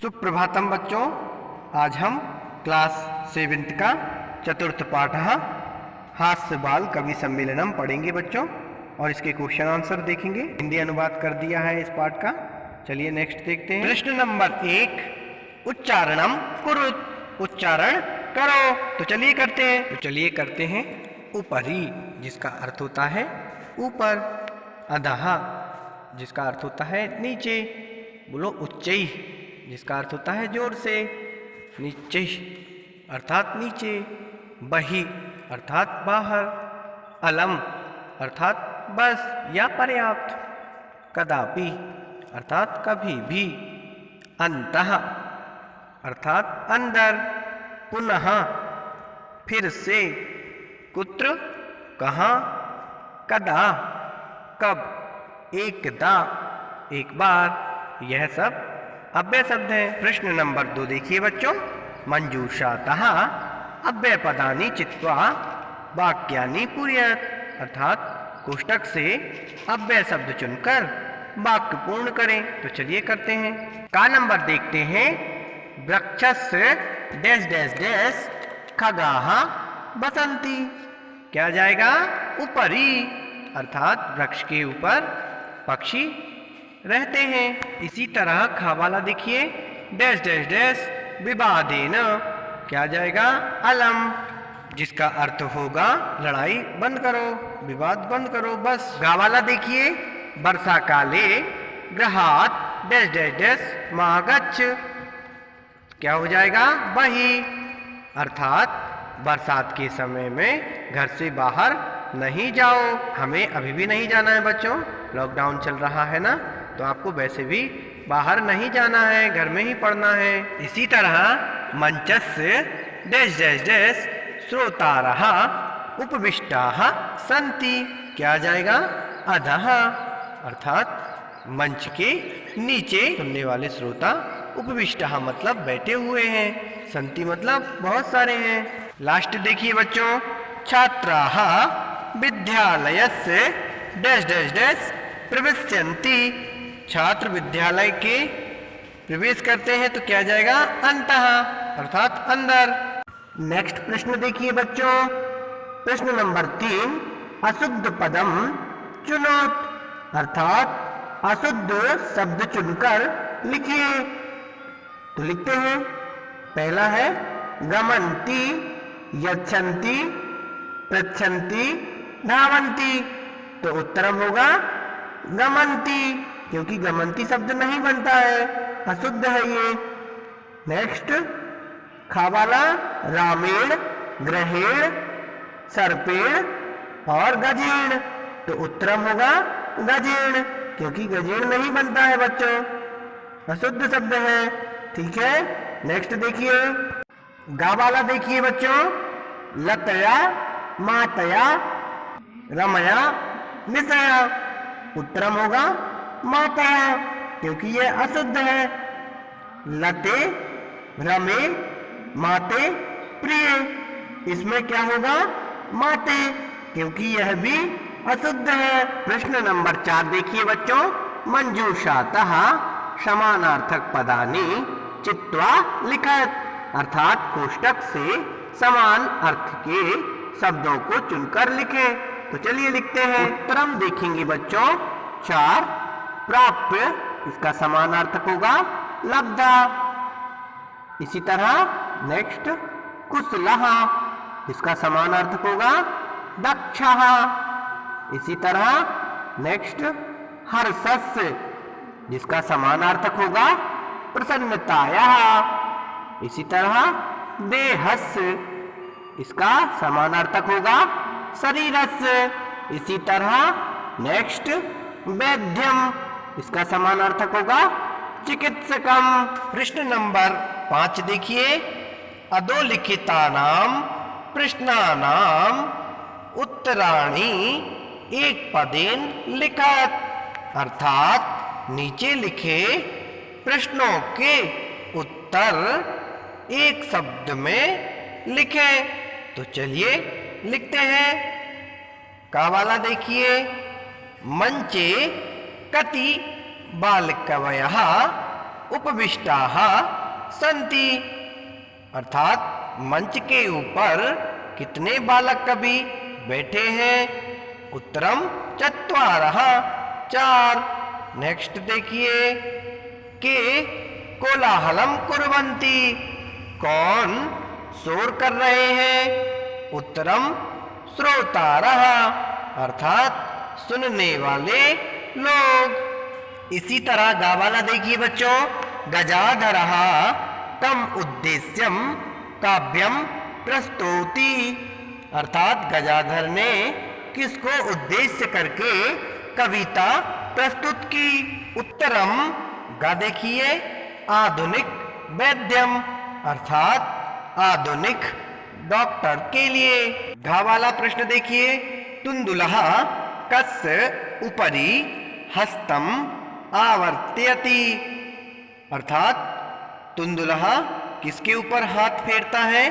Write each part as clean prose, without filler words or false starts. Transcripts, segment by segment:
सुप्रभातम बच्चों, आज हम क्लास 7th का चतुर्थ पाठ हास्य बाल कवि सम्मेलनम पढ़ेंगे बच्चों, और इसके क्वेश्चन आंसर देखेंगे। हिंदी अनुवाद कर दिया है इस पाठ का। चलिए नेक्स्ट देखते हैं। प्रश्न नंबर 1, उच्चारणम कुरुत, उच्चारण करो। तो चलिए करते हैं। ऊपरी, जिसका अर्थ होता है ऊपर। अधः, जिसका अर्थ होता है नीचे। बोलो उच्चई, जिसका अर्थ होता है जोर से। नीचे अर्थात नीचे। बहि अर्थात बाहर। अलम अर्थात बस या पर्याप्त। कदापि अर्थात कभी भी। अंतः अर्थात अंदर। पुनः फिर से। कुत्र कहाँ। कदा कब। एकदा एक बार। यह सब अव्यय शब्द है। प्रश्न नंबर 2 देखिए बच्चों। मंजूषातः अव्यय पदानि चित्वा वाक्यानि पूरयत, अर्थात कोष्टक से अव्यय शब्द चुनकर वाक्य पूर्ण करें। तो चलिए करते हैं। का नंबर देखते हैं। वृक्षस्य डैश डैश डैश खगाः बसंती। क्या जाएगा। ऊपरी, अर्थात वृक्ष के ऊपर पक्षी रहते हैं। इसी तरह खा वाला देखिए। डैश डैश डैश विवादेन। क्या जाएगा। अलम, जिसका अर्थ होगा लड़ाई बंद करो, विवाद बंद करो, बस। गा वाला देखिए। वर्षा काले गृहात् डैश डैश डैश मा गच्छ। क्या हो जाएगा। बहि, अर्थात बरसात के समय में घर से बाहर नहीं जाओ। हमें अभी भी नहीं जाना है बच्चों, लॉकडाउन चल रहा है ना, तो आपको वैसे भी बाहर नहीं जाना है, घर में ही पढ़ना है। इसी तरह मंचस्य डैश डैश डैश श्रोतारः उपविष्टाः सन्ति। क्या जाएगा। अधः, अर्थात मंच के नीचे सुनने वाले श्रोता। उपविष्टाः मतलब बैठे हुए हैं। सन्ति मतलब बहुत सारे हैं। लास्ट देखिए बच्चों। छात्राः विद्यालयस्य डैश डैश डैश प्रविश्यन्ति। छात्र विद्यालय के प्रवेश करते हैं। तो क्या जाएगा। अंतः, अर्थात अंदर। नेक्स्ट प्रश्न देखिए बच्चों। प्रश्न नंबर 3, अशुद्ध पदम चुनोत, अर्थात अशुद्ध शब्द चुनकर लिखिए। तो लिखते हैं। पहला है गमन्ति, यच्छन्ति, पृच्छन्ति, धावन्ति। तो उत्तरम होगा गमन्ति, क्योंकि गमन्ति शब्द नहीं बनता है, अशुद्ध है ये। नेक्स्ट खा वाला। रामेण, ग्रहेण, सर्पेण और गजेण। तो उत्तरम होगा गजेण, क्योंकि गजेण नहीं बनता है बच्चों, अशुद्ध शब्द है। ठीक है। नेक्स्ट देखिए। गा वाला देखिए बच्चों। लतया, मातया, रमया, निशया। उत्तरम होगा मातया, क्योंकि यह अशुद्ध है। लते, रमे, माते, प्रिय। इसमें क्या होगा। माते, क्योंकि यह भी अशुद्ध है। प्रश्न नंबर 4 देखिए बच्चों। मंजूषातः समानार्थक पदानि चित्वा लिखत, अर्थात कोष्टक से समान अर्थ के शब्दों को चुनकर लिखे। तो चलिए लिखते हैं। उत्तरम देखेंगे बच्चों। 4, प्राप्य, इसका समानार्थक होगा लब्धा। इसी तरह नेक्स्ट कुशलः, इसका समानार्थक होगा दक्षः। इसी तरह नेक्स्ट हर्षस्य, जिसका समानार्थक होगा प्रसन्नतायाः। इसी तरह देहस्य, इसका समानार्थक होगा शरीरस्य। इसी तरह नेक्स्ट वैद्यम, इसका समानार्थक होगा चिकित्सकम। प्रश्न नंबर 5 देखिए। अधोलिखितानां प्रश्नानां उत्तराणि एक पदेन लिखत, अर्थात नीचे लिखे प्रश्नों के उत्तर एक शब्द में लिखे। तो चलिए लिखते हैं। का वाला देखिए। मंचे कति बालकवयः उपविष्टाः सन्ति, अर्थात मंच के ऊपर कितने बालक कवि बैठे हैं? उत्तरम चत्वारः, 4। नेक्स्ट देखिए, के कोलाहलम कुर्वन्ति, कौन शोर कर रहे हैं? उत्तरम श्रोतारः, अर्थात सुनने वाले लोग। इसी तरह गा वाला देखिए बच्चों, गजाधरः तम उद्देश्यम काव्यम प्रस्तौति, अर्थात गजाधर ने किसको उद्देश्य करके कविता प्रस्तुत की? उत्तरम गा देखिए, आधुनिक वैद्यम, अर्थात आधुनिक डॉक्टर के लिए। घा वाला प्रश्न देखिए, तुंदुलः कस्य उपरि हस्तम आवर्तयति, अर्थात तुंदुलः किसके ऊपर हाथ फेरता है?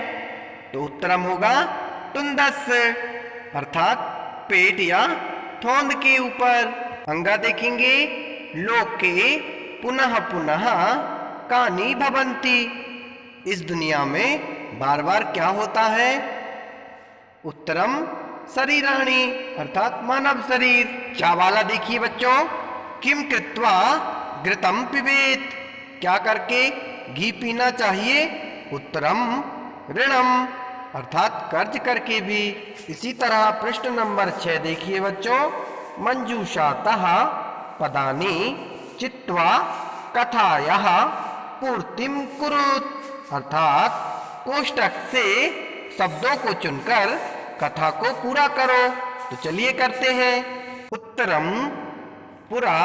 तो उत्तरम होगा तुंदस्य, अर्थात पेट या थोंद के ऊपर। अंगा देखेंगे, लोके पुनः पुनः कानि भवन्ति, इस दुनिया में बार बार क्या होता है? उत्तरम शरीराणि, अर्थात मानव शरीर। चा वाला देखिए बच्चों, किम कृत्वा घृतम पिबेत, क्या करके घी पीना चाहिए? उत्तरम ऋणम, अर्थात कर्ज करके भी। इसी तरह प्रश्न नंबर 6 देखिए बच्चों, मंजूषातः पदानि चित्वा कथायाः पूर्तिम कुरुत, अर्थात कोष्टक से शब्दों को चुनकर कथा को पूरा करो। तो चलिए करते हैं। उत्तरम पुरा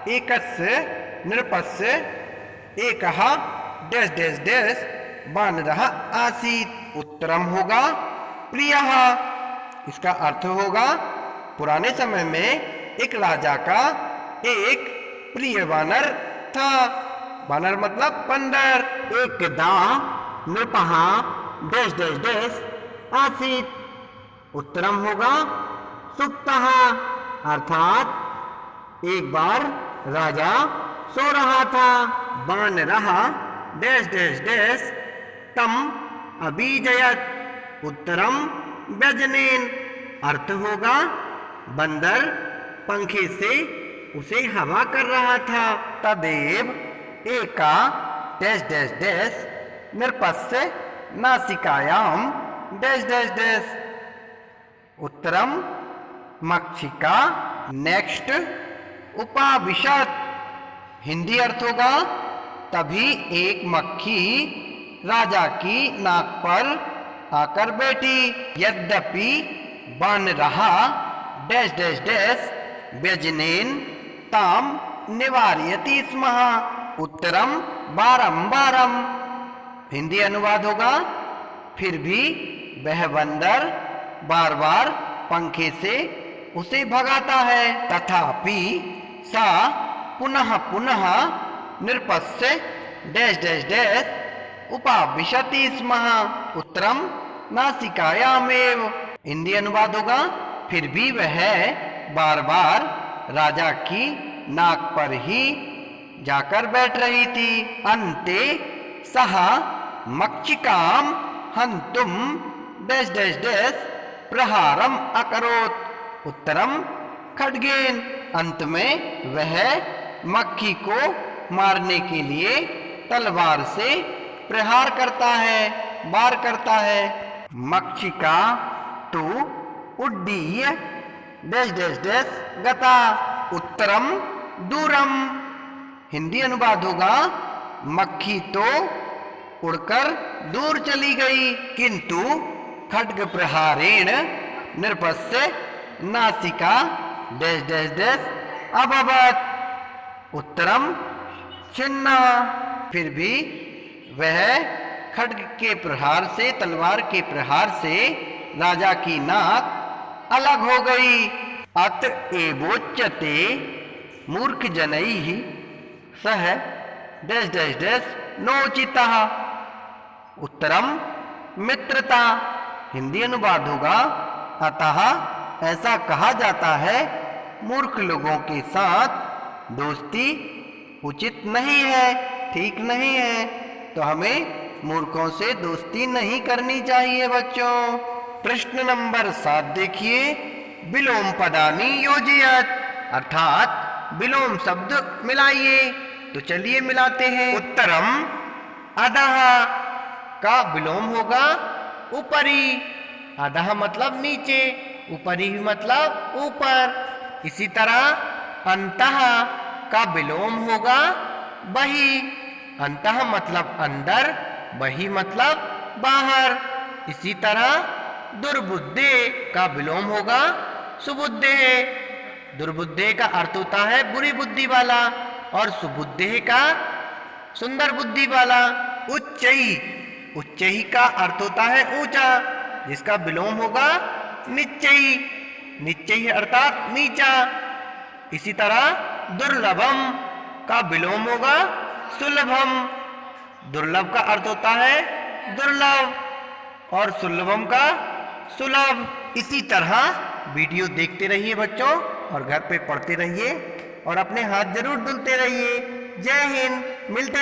एकस्य नृपस्य एकः डैश डैश डैश वानरः आसीत्, उत्तरम होगा प्रियः। इसका अर्थ होगा पुराने समय में एक राजा का एक प्रिय वानर था। वानर मतलब बंदर। एकदा नृपः डैश डैश डैश आसीत्, उत्तरम होगा सुप्तः, अर्थात एक बार राजा सो रहा था। वानरः डैश डैश डैश तम अभिजयत, उत्तरम व्यजनेन, अर्थ होगा बंदर पंखे से उसे हवा कर रहा था। तदेव एका डैश डैश डैश नृपस्य नासिकायाम डैश डैश डैश, उत्तरम मक्षिका नेक्स्ट उपाविशत, हिंदी अर्थ होगा तभी एक मक्खी राजा की नाक पर आकर बैठी। यद्यपि वानरः डैश डैश डैश व्यजनेन ताम निवारयति स्म, उत्तरम बारंबारम, हिंदी अनुवाद होगा फिर भी वह बंदर बार बार पंखे से उसे भगाता है। तथापि सा पुनः पुनः नृपस्य डैश डैश डैश उपाविशति स्म, उत्तरम नासिकायामेव, हिंदी अनुवाद होगा फिर भी वह बार बार राजा की नाक पर ही जाकर बैठ रही थी। अन्ते सह मक्षिकाम हंतुम डैश डैश डैश प्रहारम अकरोत, उत्तरम खड्गेन, अंत में वह मक्खी को मारने के लिए तलवार से प्रहार करता है, वार करता है। मक्षिका तो उड्डीय डैश डैश डैश गता, उत्तरम दूरम, हिंदी अनुवाद होगा मक्खी तो उड़कर दूर चली गई, किंतु खड्ग प्रहारेण नृपस्य नासिका डैश डैश डैश अभवत, उत्तरम छिन्ना, फिर भी वह खड्ग के प्रहार से, तलवार के प्रहार से राजा की नाक अलग हो गई। अत एवोच्यते मूर्ख जनैः सह डैश डैश डैश नोचितः, उत्तरम मित्रता, हिंदी अनुवाद होगा अतः ऐसा कहा जाता है मूर्ख लोगों के साथ दोस्ती उचित नहीं है। ठीक नहीं है, तो हमें मूर्खों से दोस्ती नहीं करनी चाहिए बच्चों। प्रश्न नंबर 7 देखिए, विलोम पदानि योजयत, अर्थात विलोम शब्द मिलाइए। तो चलिए मिलाते हैं। उत्तरम अधः का विलोम होगा ऊपरी। अधः मतलब नीचे, ऊपरी मतलब ऊपर। इसी तरह अंतः का विलोम होगा बहि। अंतः मतलब अंदर, बहि मतलब बाहर। इसी तरह दुर्बुद्धे का विलोम होगा सुबुद्धे। दुर्बुद्धे का अर्थ होता है बुरी बुद्धि वाला, और सुबुद्धे का सुंदर बुद्धि वाला। उच्चई, उच्चई का अर्थ होता है ऊंचा, जिसका विलोम होगा निच्चई। निच्चई अर्थात नीचा। इसी तरह दुर्लभम का विलोम होगा सुलभम। दुर्लभ का अर्थ होता है दुर्लभ, और सुलभम का सुलभ। इसी तरह वीडियो देखते रहिए बच्चों, और घर पे पढ़ते रहिए, और अपने हाथ जरूर धुलते रहिए। जय हिंद। मिलते हैं।